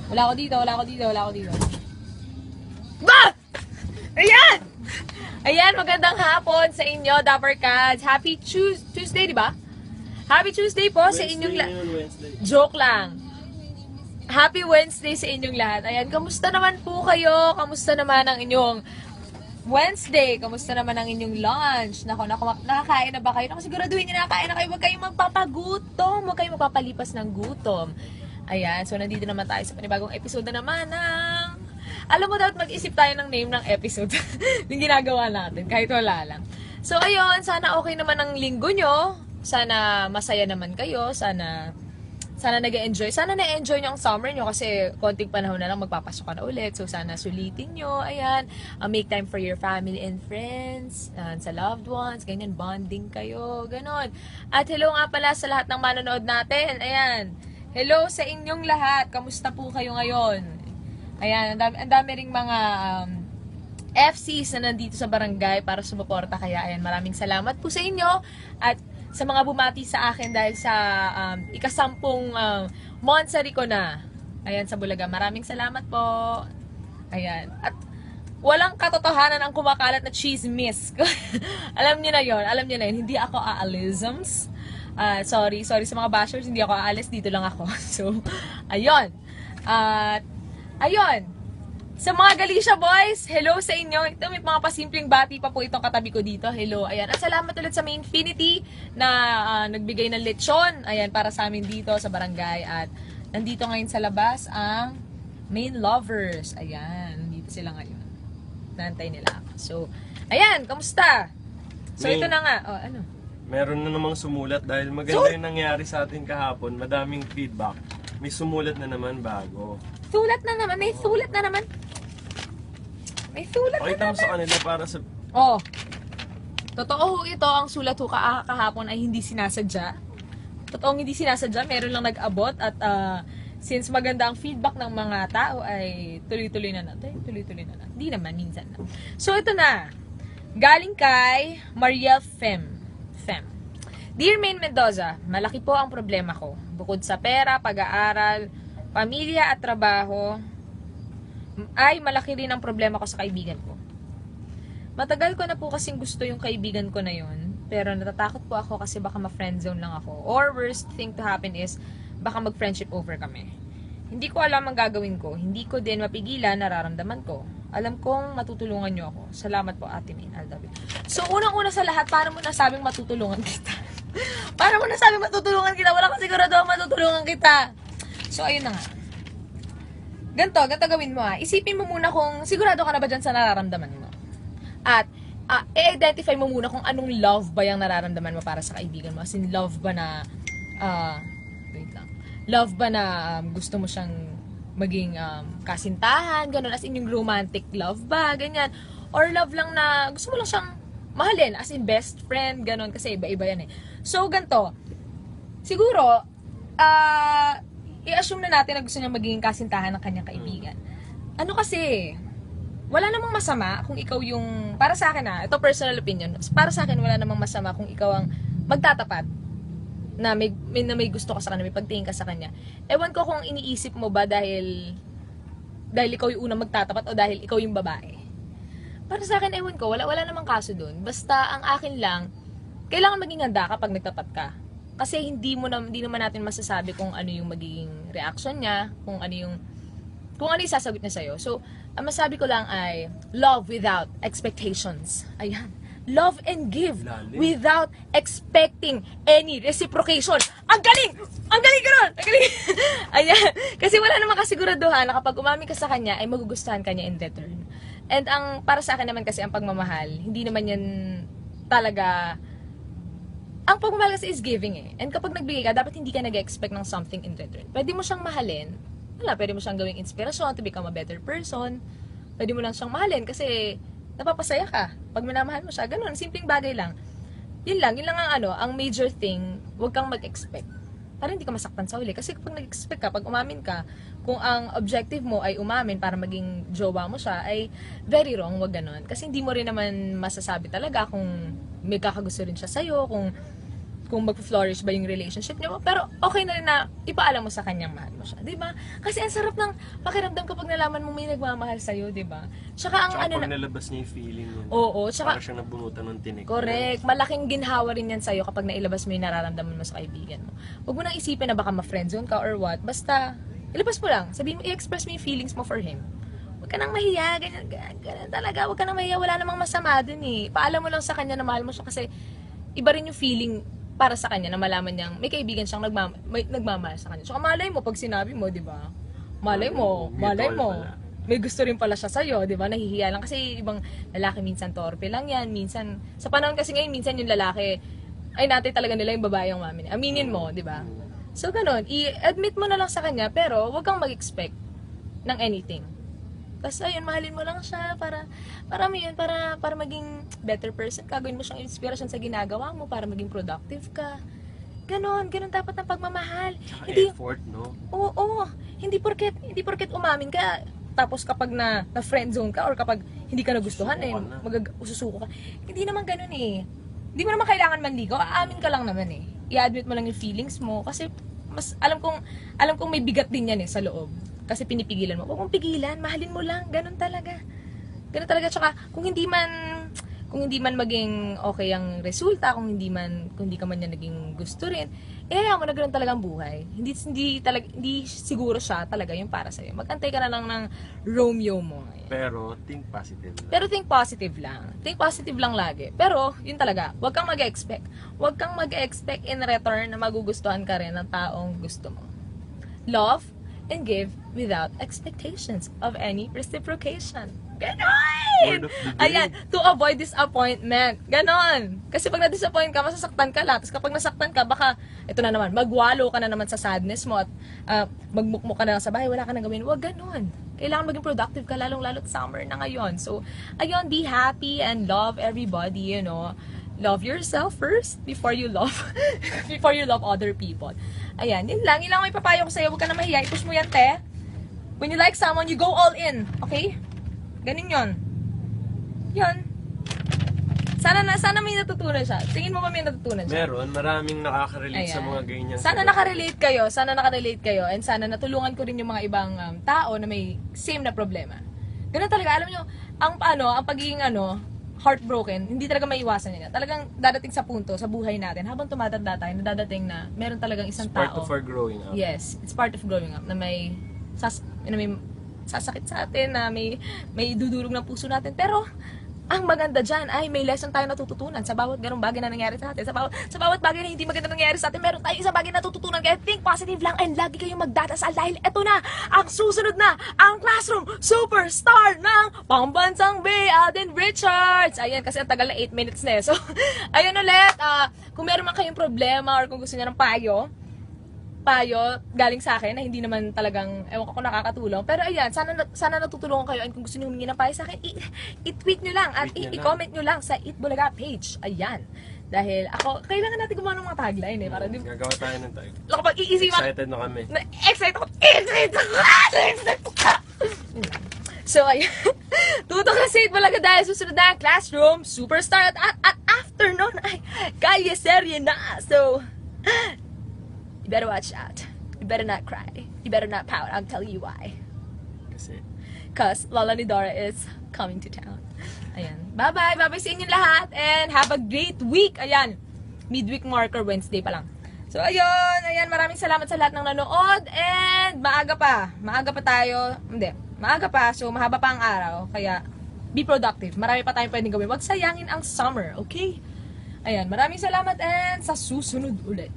Wala ako dito, wala ako dito, wala ako dito. Ba! Ayan! Ayan, magandang hapon sa inyo, Dapper Cats. Happy Tuesday, di ba? Happy Tuesday po sa inyong lahat. Joke lang. Happy Wednesday sa inyong lahat. Ayan, kamusta naman po kayo? Kamusta naman ang inyong Wednesday? Kamusta naman ang inyong lunch? Nakakain na ba kayo? Siguraduhin nyo nakakain na kayo. Huwag kayong magpapagutom. Huwag kayong magpapalipas ng gutom. Ayan, so nandito naman tayo sa panibagong episode na naman ng... Alam mo, dapat mag-isip tayo ng name ng episode. Yung ginagawa natin, kahit wala lang. So, ayun, sana okay naman ang linggo nyo. Sana masaya naman kayo. Sana nag-enjoy. Sana na-enjoy nyo ang summer nyo kasi konting panahon na lang magpapasok ka na ulit. So, sana sulitin nyo. Ayan, make time for your family and friends, sa loved ones, ganyan, bonding kayo, ganon. At hello nga pala sa lahat ng manonood natin. Ayan, hello sa inyong lahat. Kamusta po kayo ngayon? Ayan, ang dami ring mga FCs na nandito sa barangay para sumuporta. Kaya ayan, maraming salamat po sa inyo. At sa mga bumati sa akin dahil sa ikasampung Monsari ko na. Ayan, sa Bulaga. Maraming salamat po. Ayan. At walang katotohanan ang kumakalat na chismis. Alam niyo na yon, alam niyo na yun. Hindi ako aalisms. Sorry sa mga bashers. Hindi ako aalis. Dito lang ako. So, ayun. Ayun, sa mga Galicia boys, hello sa inyo. Ito, may mga pasimpleng bati pa po itong katabi ko dito. Hello, ayan. At salamat ulit sa May Infinity na nagbigay ng lechon, ayan, para sa amin dito sa barangay. At nandito ngayon sa labas ang Main Lovers. Ayan, nandito sila ngayon. Nantay nila ako. So, ayan, kamusta? So, ito na nga. Oh, ano? Meron na namang sumulat dahil maganda yung nangyari sa atin kahapon. Madaming feedback. May sumulat na naman bago. Sulat na naman. May sulat na naman. May sulat na Pakita naman. mo sa kanila para sa... Oh. Totoo ho ito, ang sulat ho kahapon ay hindi sinasadya. Totoong hindi sinasadya, meron lang nag-abot at since maganda ang feedback ng mga tao ay tuloy-tuloy na natin. Tuloy-tuloy na natin. Hindi naman, minsan na. So ito na. Galing kay Mariel Fem. Dear Main Mendoza, malaki po ang problema ko. Bukod sa pera, pag-aaral, pamilya at trabaho, ay malaki rin ang problema ko sa kaibigan ko. Matagal ko na po kasing gusto yung kaibigan ko na yun, pero natatakot po ako kasi baka ma-friendzone lang ako. Or worst thing to happen is, baka mag-friendship over kami. Hindi ko alam ang gagawin ko. Hindi ko din mapigilan nararamdaman ko. Alam kong matutulungan nyo ako. Salamat po, Ate Min. I love you. So, unang-una sa lahat, paano mo nasabing matutulungan kita? Paano mo nasabing matutulungan kita? Wala ka sigurado matutulungan kita. So, ayun na nga. Ganto gawin mo ha. Isipin mo muna kung sigurado ka na ba dyan sa nararamdaman mo. At, i-identify mo muna kung anong love ba yung nararamdaman mo para sa kaibigan mo. As in, love ba na, wait lang. Love ba na gusto mo siyang maging kasintahan, ganun. As in, yung romantic love ba, ganyan. Or love lang na gusto mo lang siyang mahalin, as in best friend, ganun. Kasi iba-iba yan eh. So, ganto. Siguro, i-assume na natin na gusto niya maging kasintahan ng kanyang kaibigan. Ano kasi, wala namang masama kung ikaw yung, para sa akin ito personal opinion, para sa akin wala namang masama kung ikaw ang magtatapat na may gusto ka sa kanya, may pagtingin ka sa kanya. Ewan ko kung iniisip mo ba dahil ikaw yung unang magtatapat o dahil ikaw yung babae. Para sa akin, ewan ko, wala namang kaso dun. Basta ang akin lang, kailangan maging handa kapag nagtapat ka. Kasi hindi naman natin masasabi kung ano yung magiging reaction niya, kung ano yung sasagot niya sa'yo. So, ang masabi ko lang ay, love without expectations. Ayan. Love and give without expecting any reciprocation. Ang galing! Ang galing ko nun! Ang galing! Ayan. Kasi wala namang kasiguraduhan na kapag umamin ka sa kanya, ay magugustuhan ka niya in return. And para sa akin naman kasi ang pagmamahal, hindi naman yan talaga... Ang pagmamahal kasi is giving eh. And kapag nagbigay ka, dapat hindi ka nag-expect ng something in return. Pwede mo siyang mahalin. Pwede mo siyang gawing inspirasyon to become a better person. Pwede mo lang siyang mahalin kasi napapasaya ka. Pag minamahal mo siya, ganun, simpleng bagay lang. Yun lang ang major thing, huwag kang mag-expect. Para hindi ka masaktan sa huli. Kasi kapag nag-expect ka, pag umamin ka, kung ang objective mo ay umamin para maging jowa mo siya, ay very wrong, wag ganun. Kasi hindi mo rin naman masasabi talaga kung may kakagusto rin siya sa'yo, kung kung mag-flourish ba yung relationship niyo, pero okay na rin na ipaalam mo sa kanyang mahal mo siya, di ba? Kasi ang sarap ng pakiramdam kapag nalaman mo may nagmamahal sa'yo, di ba? Tsaka ang Tsaka ano pag na, nalabas niya yung feeling mo. oo, tsaka, Para siyang nabunutan ng tinik. correct, malaking ginhawa rin yan sa'yo kapag nailabas mo yung nararamdaman mo sa kaibigan mo. Huwag mo nang isipin na baka ma-friendzone ka or what, basta, ilabas mo lang, sabihin mo, i-express mo yung feelings mo for him. Huwag ka nang mahiya, ganyan talaga, huwag ka nang mahiya, wala namang masama dun eh. Paalam mo lang sa kanya na mahal mo siya kasi iba rin yung feeling para sa kanya na malaman niyang may kaibigan siyang nagmamahal sa kanya. So, malay mo pag sinabi mo, di ba? Malay mo. Pala. May gusto rin pala siya sa'yo, di ba? Nahihiya lang kasi ibang lalaki minsan torpe lang yan, minsan, sa panahon kasi ngayon, minsan yung lalaki, ay natin talaga nila yung babae ang mamin. Aminin mo, di ba? So, ganun, i-admit mo na lang sa kanya, pero huwag kang mag-expect ng anything. Tapos ayun, mahalin mo lang siya para maging better person ka. Gawin mo siyang inspiration sa ginagawa mo para maging productive ka. Ganon dapat ang pagmamahal. Tsaka Hindi, effort, no? oo, hindi porket umamin ka, tapos kapag na friend zone ka or kapag hindi ka nagustuhan susuko ka. Hindi naman ganun eh. Hindi mo naman kailangan manligaw, aamin ka lang naman eh. I-admit mo lang yung feelings mo kasi mas alam kong may bigat din yan eh sa loob. Kasi pinipigilan mo. Huwag mong pigilan, mahalin mo lang. Ganun talaga. Tsaka, kung hindi man maging okay ang resulta, kung hindi ka man niya naging gusto rin, hayaan mo na ganun talagang buhay. Hindi siguro siya talaga yung para sa'yo. Mag-antay ka na lang ng Romeo mo. Pero, think positive lang. Pero think positive lang. Think positive lang lagi. Pero, yun talaga, huwag kang mag-expect. Huwag kang mag-expect in return na magugustuhan ka rin ng taong gusto mo. Love and give without expectations of any reciprocation. Ganon! Word of the day. Ayan, to avoid disappointment. Ganon. Kasi pag na-disappoint ka, masasaktan ka lang. Tapos kapag nasaktan ka, baka, ito na naman, magwalo ka na naman sa sadness mo at magmukmuk ka na lang sa bahay, wala ka nang gawin. Huwag ganon. Kailangan maging productive ka, lalong-lalo summer na ngayon. So, ayun, be happy and love everybody, you know. Love yourself first before you love other people. Ayan, yun lang may papayo ko sa'yo. Huwag ka na mahiya, i-push mo yan, te. When you like someone, you go all in. Okay? Ganun yun. Yun. Sana may natutunan siya. Tingin mo ba may natutunan siya? Meron, maraming nakaka-relate sa mga ganyan. Sana nakarelate kayo and sana natulungan ko rin yung mga ibang tao na may same na problema. Ganun talaga, alam nyo, ang pagiging heartbroken, hindi talaga maiwasan niya. Talagang dadating sa punto sa buhay natin habang tumatanda tayo, nadadating na meron talagang isang It's part tao. of our growing up. Yes, it's part of growing up na may sasakit sa atin, na may dudurog ng puso natin. Pero ang maganda dyan ay may lesson tayo natututunan sa bawat ganong bagay na nangyari sa atin. Sa bawat bagay na hindi maganda nangyari sa atin, meron tayong isang bagay na natututunan. Kaya think positive lang and lagi kayong magdadasal dahil eto na, ang susunod na, ang Classroom Superstar ng Pambansang Bay, Alden Richards. Ayan, kasi ang tagal na 8 minutes na eh. So, ayun ulit, kung meron man kayong problema or kung gusto niyo ng payo galing sa akin na hindi naman talagang ewan ko kung nakakatulong, pero ayan, sana natutulungan kayo, and kung gusto niyo humingi ng payo sa akin, i-tweet nyo lang at i-comment nyo lang sa Eat Bulaga page. Ayan, dahil kailangan natin gumawa ng mga tagline eh, para Gagawa tayo ng tag. kapag iisipan, Excited na kami. excited ako. So ayun, tutok na sa Eat Bulaga dahil susunod na ang Classroom Superstar at after nun ay Kalye serye na. So you better watch out. You better not cry. You better not pout. I'll tell you why. Because Lola ni Dora is coming to town. Ayan. Bye-bye. Bye-bye sa inyo lahat. And have a great week. Ayan. Midweek marker Wednesday pa lang. So, ayun. Ayan. Maraming salamat sa lahat ng nanood. And maaga pa. Maaga pa tayo. Hindi. Maaga pa. So, mahaba pa ang araw. Kaya, be productive. Marami pa tayong pwedeng gawin. Huwag sayangin ang summer. Okay? Ayan. Maraming salamat and sa susunod ulit.